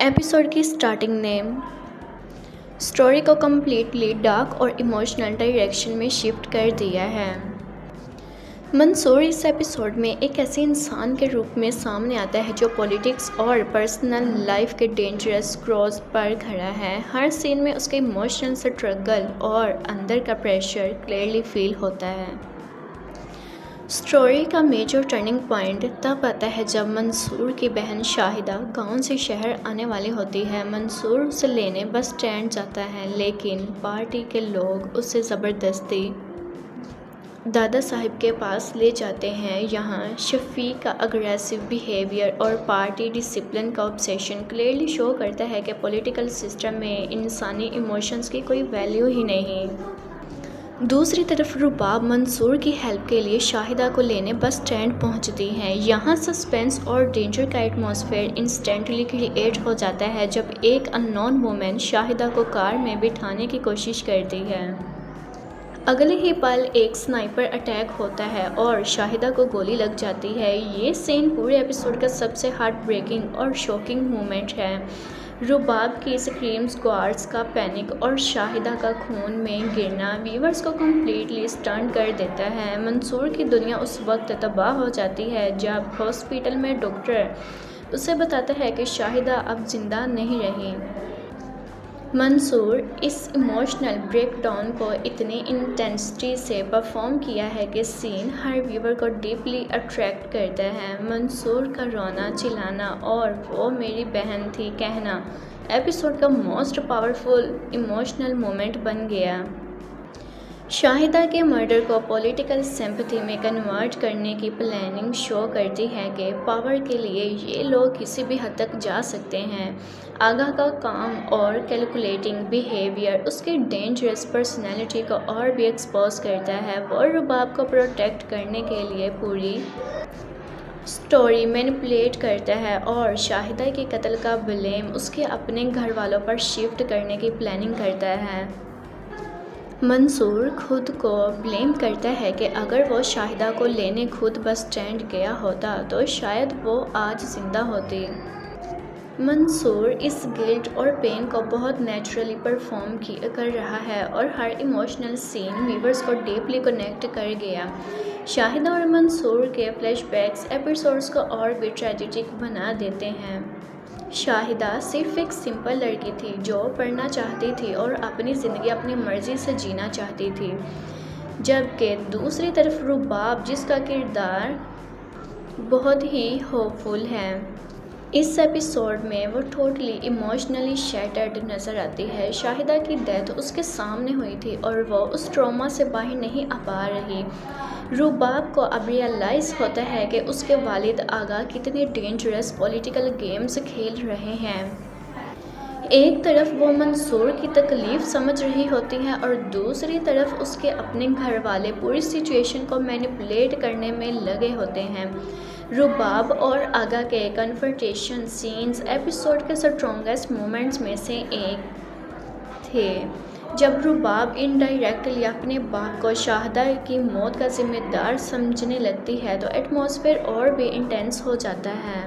Episode की starting ने story को कम्प्लीटली डार्क और इमोशनल डायरेक्शन में शिफ्ट कर दिया है। मंसूर इस एपिसोड में एक ऐसे इंसान के रूप में सामने आता है जो पॉलिटिक्स और पर्सनल लाइफ के डेंजरस क्रॉस पर खड़ा है। हर सीन में उसके इमोशनल स्ट्रगल और अंदर का प्रेशर क्लियरली फील होता है। स्टोरी का मेजर टर्निंग पॉइंट तब आता है जब मंसूर की बहन शाहिदा गांव से शहर आने वाली होती है। मंसूर उसे लेने बस स्टैंड जाता है, लेकिन पार्टी के लोग उसे ज़बरदस्ती दादा साहिब के पास ले जाते हैं। यहाँ शफीक का अग्रेसिव बिहेवियर और पार्टी डिसिप्लिन का ऑब्सेशन क्लियरली शो करता है कि पॉलिटिकल सिस्टम में इंसानी इमोशंस की कोई वैल्यू ही नहीं। दूसरी तरफ रुबाब मंसूर की हेल्प के लिए शाहिदा को लेने बस स्टैंड पहुंचती हैं। यहाँ सस्पेंस और डेंजर का एटमॉस्फेयर इंस्टेंटली क्रिएट हो जाता है जब एक अननोन वुमेन शाहिदा को कार में बिठाने की कोशिश करती है। अगले ही पल एक स्नाइपर अटैक होता है और शाहिदा को गोली लग जाती है। ये सीन पूरे एपिसोड का सबसे हार्ट ब्रेकिंग और शॉकिंग मोमेंट है। रुबाब की स्क्रीम्स, गार्ड्स का पैनिक और शाहिदा का खून में गिरना व्यूअर्स को कम्प्लीटली स्टन कर देता है। मंसूर की दुनिया उस वक्त तबाह हो जाती है जब हॉस्पिटल में डॉक्टर उसे बताता है कि शाहिदा अब जिंदा नहीं रही। मंसूर इस इमोशनल ब्रेकडाउन को इतनी इंटेंसिटी से परफॉर्म किया है कि सीन हर व्यूअर को डीपली अट्रैक्ट करता है। मंसूर का रोना, चिल्लाना और वो मेरी बहन थी कहना एपिसोड का मोस्ट पावरफुल इमोशनल मोमेंट बन गया। शाहिदा के मर्डर को पॉलिटिकल सिंपैथी में कन्वर्ट करने की प्लानिंग शो करती है कि पावर के लिए ये लोग किसी भी हद तक जा सकते हैं। आगा का काम और कैलकुलेटिंग बिहेवियर उसके डेंजरस पर्सनैलिटी को और भी एक्सपोज करता है। वो रुबाब को प्रोटेक्ट करने के लिए पूरी स्टोरी मैनिपुलेट करता है और शाहिदा के कत्ल का ब्लेम उसके अपने घर वालों पर शिफ्ट करने की प्लानिंग करता है। मंसूर खुद को ब्लेम करता है कि अगर वो शाहिदा को लेने खुद बस स्टैंड गया होता तो शायद वो आज जिंदा होती। मंसूर इस गिल्ट और पेन को बहुत नेचुरली परफॉर्म कर रहा है और हर इमोशनल सीन व्यूअर्स को डीपली कनेक्ट कर गया। शाहिदा और मंसूर के फ्लैशबैक्स एपिसोड्स को और भी ट्रेजिक बना देते हैं। शाहिदा सिर्फ एक सिंपल लड़की थी जो पढ़ना चाहती थी और अपनी ज़िंदगी अपनी मर्ज़ी से जीना चाहती थी, जबकि दूसरी तरफ रुबाब जिसका किरदार बहुत ही होपफुल है। इस एपिसोड में वो टोटली इमोशनली शैटर्ड नज़र आती है। शाहिदा की डेथ उसके सामने हुई थी और वो उस ट्रॉमा से बाहर नहीं आ पा रही। रुबाब को अब रियलाइज़ होता है कि उसके वालिद आगा कितने डेंजरस पॉलिटिकल गेम्स खेल रहे हैं। एक तरफ वो मंसूर की तकलीफ़ समझ रही होती है और दूसरी तरफ उसके अपने घर वाले पूरी सिचुएशन को मैनिपुलेट करने में लगे होते हैं। रुबाब और आगा के कन्फ्रंटेशन सीन्स एपिसोड के स्ट्रॉन्गेस्ट मोमेंट्स में से एक थे। जब रुबाब इनडायरेक्टली अपने बाप को शाहिदा की मौत का जिम्मेदार समझने लगती है तो एटमॉस्फेयर और भी इंटेंस हो जाता है।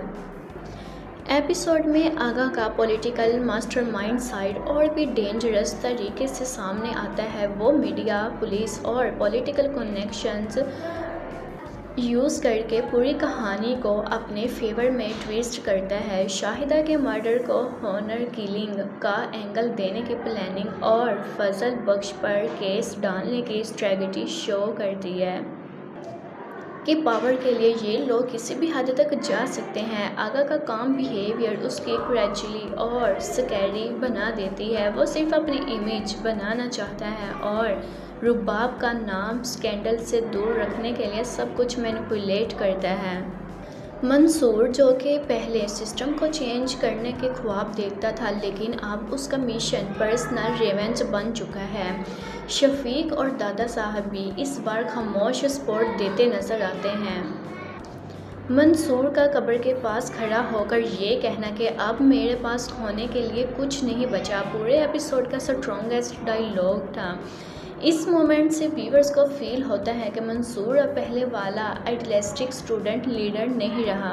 एपिसोड में आगा का पॉलिटिकल मास्टरमाइंड साइड और भी डेंजरस तरीके से सामने आता है। वो मीडिया, पुलिस और पॉलिटिकल कनेक्शंस यूज़ करके पूरी कहानी को अपने फेवर में ट्विस्ट करता है। शाहिदा के मर्डर को हॉनर किलिंग का एंगल देने की प्लानिंग और फजल बख्श पर केस डालने की स्ट्रेटजी शो करती है कि पावर के लिए ये लोग किसी भी हद तक जा सकते हैं। आगा का काम बिहेवियर उसकी क्रैचली और स्कैरी बना देती है। वो सिर्फ अपनी इमेज बनाना चाहता है और रुबाब का नाम स्कैंडल से दूर रखने के लिए सब कुछ मैनिपुलेट करता है। मंसूर जो कि पहले सिस्टम को चेंज करने के ख्वाब देखता था, लेकिन अब उसका मिशन पर्सनल रिवेंज बन चुका है। शफीक और दादा साहब भी इस बार खामोश सपोर्ट देते नज़र आते हैं। मंसूर का कब्र के पास खड़ा होकर ये कहना कि अब मेरे पास खोने के लिए कुछ नहीं बचा पूरे एपिसोड का स्ट्रॉन्गेस्ट डायलॉग था। इस मोमेंट से व्यूअर्स को फील होता है कि मंसूर अब पहले वाला आइडियलिस्टिक स्टूडेंट लीडर नहीं रहा।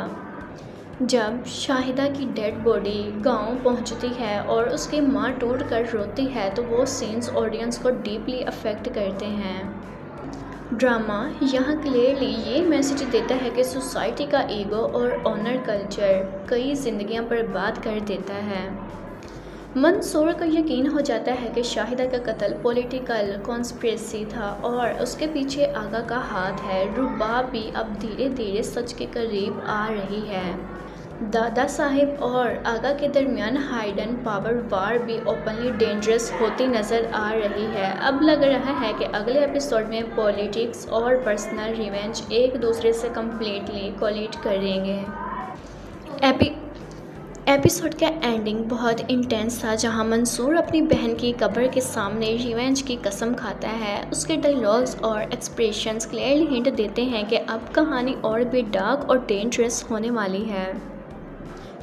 जब शाहिदा की डेड बॉडी गांव पहुंचती है और उसकी मां टूट कर रोती है तो वो सीन्स ऑडियंस को डीपली अफेक्ट करते हैं। ड्रामा यहाँ क्लियरली ये मैसेज देता है कि सोसाइटी का ईगो और ऑनर कल्चर कई जिंदगियां बर्बाद कर देता है। मंसूर को यकीन हो जाता है कि शाहिदा का कत्ल पॉलिटिकल कॉन्स्पिरेसी था और उसके पीछे आगा का हाथ है। रुबा भी अब धीरे धीरे सच के करीब आ रही है। दादा साहिब और आगा के दरमियान हाइडन पावर वार भी ओपनली डेंजरस होती नज़र आ रही है। अब लग रहा है कि अगले एपिसोड में पॉलिटिक्स और पर्सनल रिवेंज एक दूसरे से कम्प्लीटली कोलिड करेंगे। एपिसोड का एंडिंग बहुत इंटेंस था, जहां मंसूर अपनी बहन की कब्र के सामने रिवेंज की कसम खाता है। उसके डायलॉग्स और एक्सप्रेशंस क्लियरली हिंट देते हैं कि अब कहानी और भी डार्क और डेंजरस होने वाली है।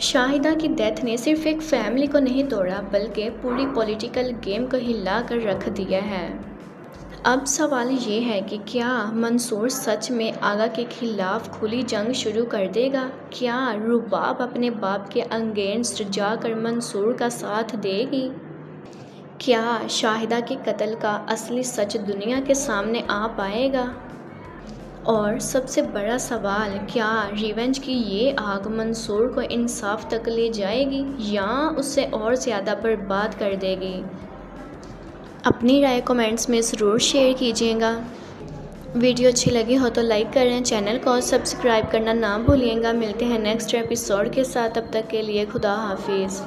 शाहिदा की डेथ ने सिर्फ एक फैमिली को नहीं तोड़ा बल्कि पूरी पॉलिटिकल गेम को हिला कर रख दिया है। अब सवाल ये है कि क्या मंसूर सच में आगा के खिलाफ खुली जंग शुरू कर देगा? क्या रुबाब अपने बाप के अगेंस्ट जाकर मंसूर का साथ देगी? क्या शाहिदा के कत्ल का असली सच दुनिया के सामने आ पाएगा? और सबसे बड़ा सवाल, क्या रिवेंज की ये आग मंसूर को इंसाफ तक ले जाएगी या उससे और ज़्यादा बर्बाद कर देगी? अपनी राय कमेंट्स में ज़रूर शेयर कीजिएगा। वीडियो अच्छी लगी हो तो लाइक करें, चैनल को सब्सक्राइब करना ना भूलिएगा। मिलते हैं नेक्स्ट एपिसोड के साथ, तब तक के लिए खुदा हाफिज़।